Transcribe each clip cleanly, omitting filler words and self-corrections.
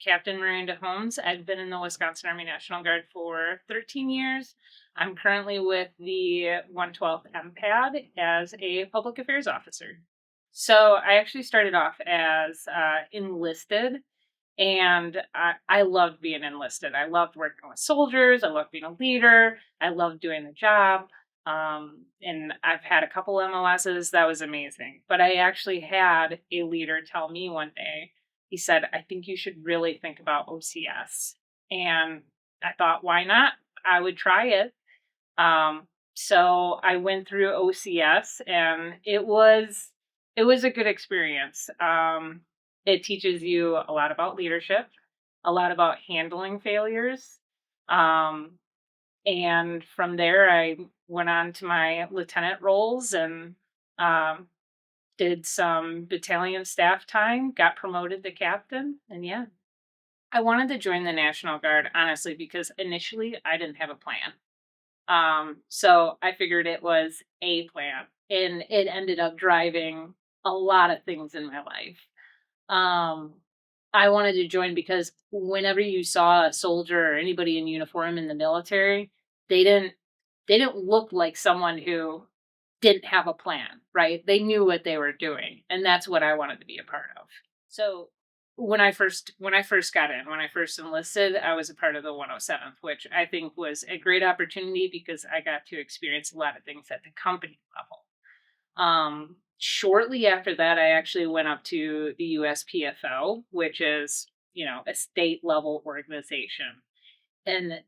Captain Miranda Holmes. I've been in the Wisconsin Army National Guard for 13 years. I'm currently with the 112th MPAD as a public affairs officer. So I actually started off as enlisted, and I loved being enlisted. I loved working with soldiers. I loved being a leader. I loved doing the job. And I've had a couple MOSs. That was amazing. But I actually had a leader tell me one day, he said, I think you should really think about OCS. And I thought, why not? I would try it. So I went through OCS, and it was a good experience. It teaches you a lot about leadership, a lot about handling failures. And from there, I went on to my lieutenant roles and did some battalion staff time, got promoted to captain, and yeah. I wanted to join the National Guard, honestly, because initially I didn't have a plan. So I figured it was a plan, and it ended up driving a lot of things in my life. I wanted to join because whenever you saw a soldier or anybody in uniform in the military, they didn't look like someone who didn't have a plan, right? They knew what they were doing, and that's what I wanted to be a part of. So when I first enlisted, I was a part of the 107th, which I think was a great opportunity because I got to experience a lot of things at the company level. Shortly after that, I actually went up to the USPFO, which is, a state level organization. And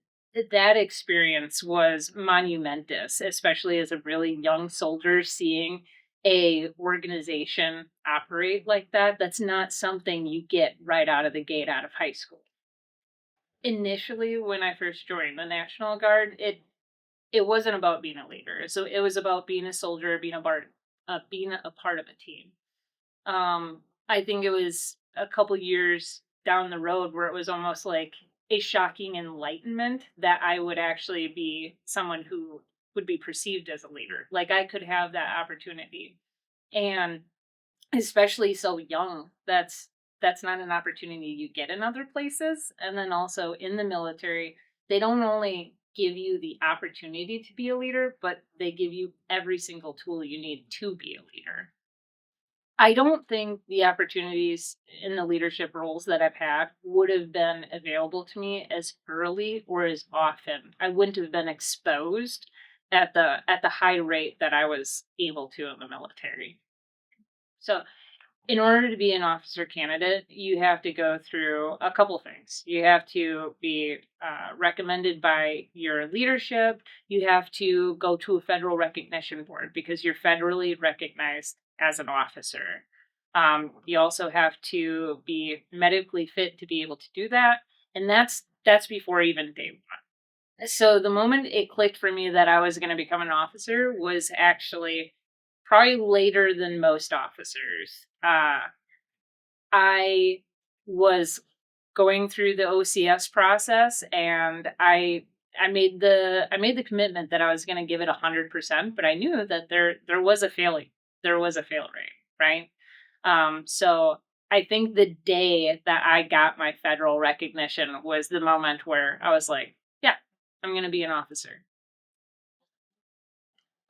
that experience was monumentous, especially as a really young soldier, seeing a organization operate like that. That's not something you get right out of the gate out of high school. Initially, when I first joined the National Guard, it wasn't about being a leader. So it was about being a soldier, being a part of a team. I think it was a couple years down the road where it was almost like a shocking enlightenment that I would actually be someone who would be perceived as a leader. Like I could have that opportunity. And especially so young, that's not an opportunity you get in other places. And then also in the military, they don't only give you the opportunity to be a leader, but they give you every single tool you need to be a leader. I don't think the opportunities in the leadership roles that I've had would have been available to me as early or as often. I wouldn't have been exposed at the high rate that I was able to in the military. So, in order to be an officer candidate, you have to go through a couple things. You have to be recommended by your leadership. You have to go to a federal recognition board because you're federally recognized as an officer. You also have to be medically fit to be able to do that. And that's before even day one. So the moment it clicked for me that I was going to become an officer was actually probably later than most officers. I was going through the OCS process, and I made the commitment that I was going to give it 100%, but I knew that there was a fail rate, right? So I think the day that I got my federal recognition was the moment where I was like, yeah, I'm going to be an officer.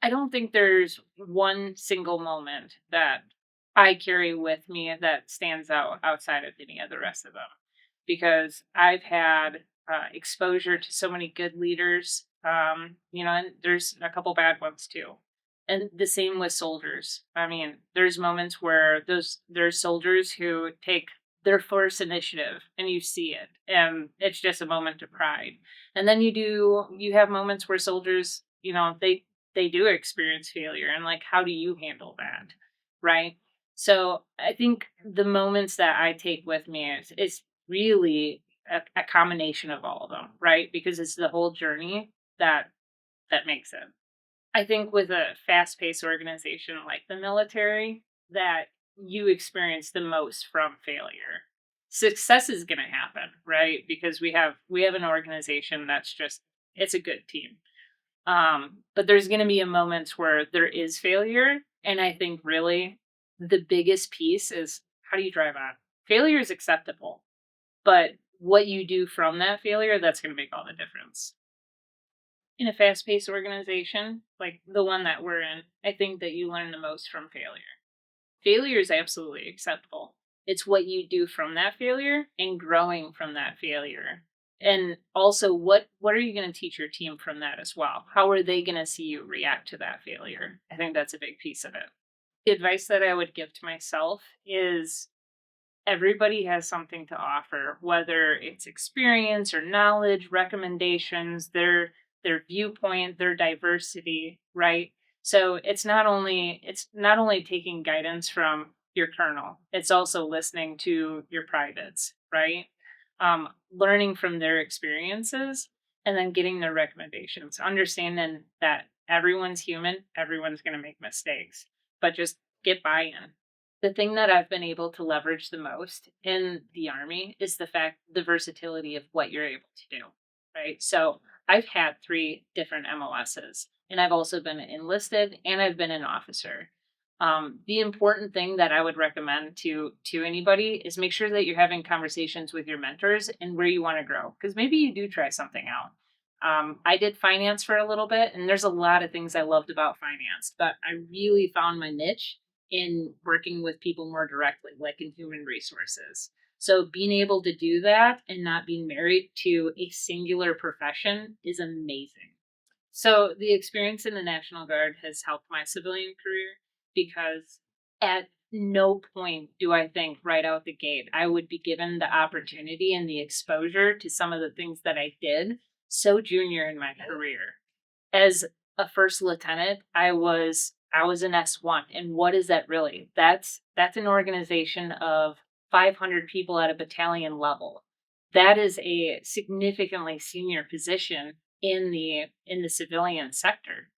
I don't think there's one single moment that I carry with me that stands out outside of any of the rest of them, because I've had exposure to so many good leaders, and there's a couple bad ones too. And the same with soldiers. I mean, there's moments where there's soldiers who take their first initiative and you see it, and it's just a moment of pride. And then you have moments where soldiers, they do experience failure, and like, how do you handle that? Right? So I think the moments that I take with me is really a combination of all of them, right? Because it's the whole journey that makes it. I think with a fast-paced organization like the military, that you experience the most from failure. Success is going to happen, right? Because we have an organization that's just, it's a good team. But there's going to be a moments where there is failure. And I think really the biggest piece is, how do you drive on? Failure is acceptable, but what you do from that failure, that's going to make all the difference. In a fast paced organization like the one that we're in, I think that you learn the most from failure. Failure is absolutely acceptable. It's what you do from that failure and growing from that failure. And also, what are you going to teach your team from that as well? How are they going to see you react to that failure? I think that's a big piece of it. The advice that I would give to myself is, everybody has something to offer, whether it's experience or knowledge, recommendations, their viewpoint, their diversity, right? So it's not only taking guidance from your colonel, it's also listening to your privates, right? Learning from their experiences and then getting their recommendations, understanding that everyone's human, everyone's going to make mistakes, but just get buy-in. The thing that I've been able to leverage the most in the Army is the versatility of what you're able to do, right? So I've had 3 different MOSs, and I've also been enlisted and I've been an officer. The important thing that I would recommend to anybody is make sure that you're having conversations with your mentors and where you want to grow, because maybe you do try something out. I did finance for a little bit, and there's a lot of things I loved about finance, but I really found my niche in working with people more directly, like in human resources. So being able to do that and not being married to a singular profession is amazing. So the experience in the National Guard has helped my civilian career, because at no point do I think right out the gate I would be given the opportunity and the exposure to some of the things that I did so junior in my career. As a first lieutenant, I was an S1. And what is that really? That's an organization of 500 people at a battalion level. That is a significantly senior position in the civilian sector.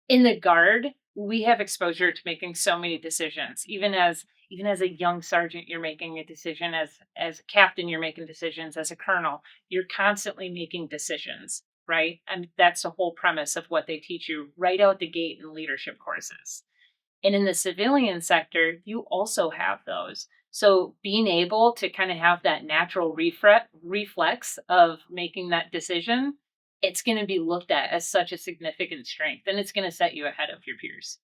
In the Guard, we have exposure to making so many decisions. Even as a young sergeant, you're making a decision. As a captain, you're making decisions. As a colonel, you're constantly making decisions, right? And that's the whole premise of what they teach you right out the gate in leadership courses. And in the civilian sector, you also have those. So being able to kind of have that natural reflex of making that decision, it's going to be looked at as such a significant strength, and it's going to set you ahead of your peers.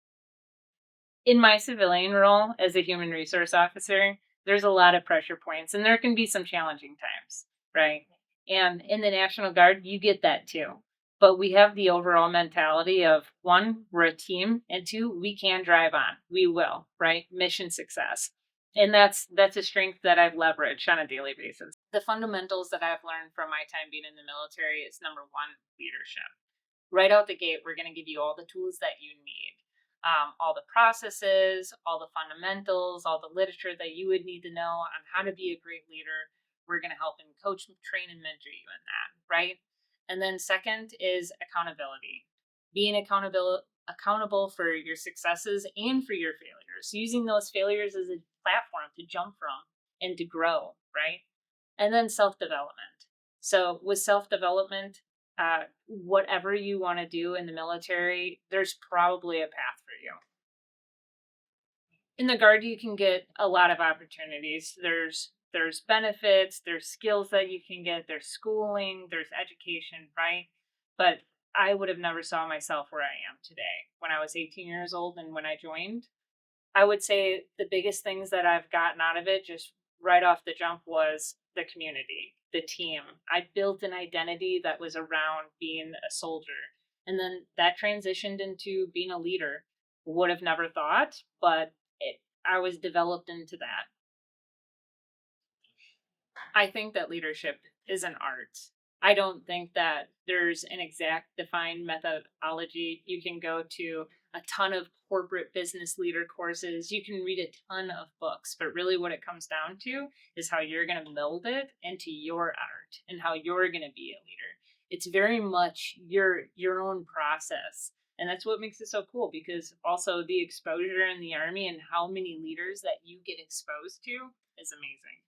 In my civilian role as a human resource officer, there's a lot of pressure points and there can be some challenging times, right? And in the National Guard, you get that too. But we have the overall mentality of, one, we're a team, and two, we can drive on. We will, right? Mission success. And that's a strength that I've leveraged on a daily basis. The fundamentals that I've learned from my time being in the military is, number one, leadership. Right out the gate, we're going to give you all the tools that you need, all the processes, all the fundamentals, all the literature that you would need to know on how to be a great leader. We're going to help and coach, train, and mentor you in that, right? And then second is accountability. Being accountable for your successes and for your failures, using those failures as a platform to jump from and to grow, right? And then self-development. So with self-development, whatever you want to do in the military, there's probably a path for you. In the Guard, you can get a lot of opportunities. There's benefits, there's skills that you can get, there's schooling, there's education, right? But I would have never saw myself where I am today when I was 18 years old and when I joined. I would say the biggest things that I've gotten out of it, just right off the jump, was the community, the team. I built an identity that was around being a soldier. And then that transitioned into being a leader. Would have never thought, but I was developed into that. I think that leadership is an art. I don't think that there's an exact defined methodology. You can go to a ton of corporate business leader courses. You can read a ton of books, but really what it comes down to is how you're going to meld it into your art and how you're going to be a leader. It's very much your own process. And that's what makes it so cool, because also the exposure in the Army and how many leaders that you get exposed to is amazing.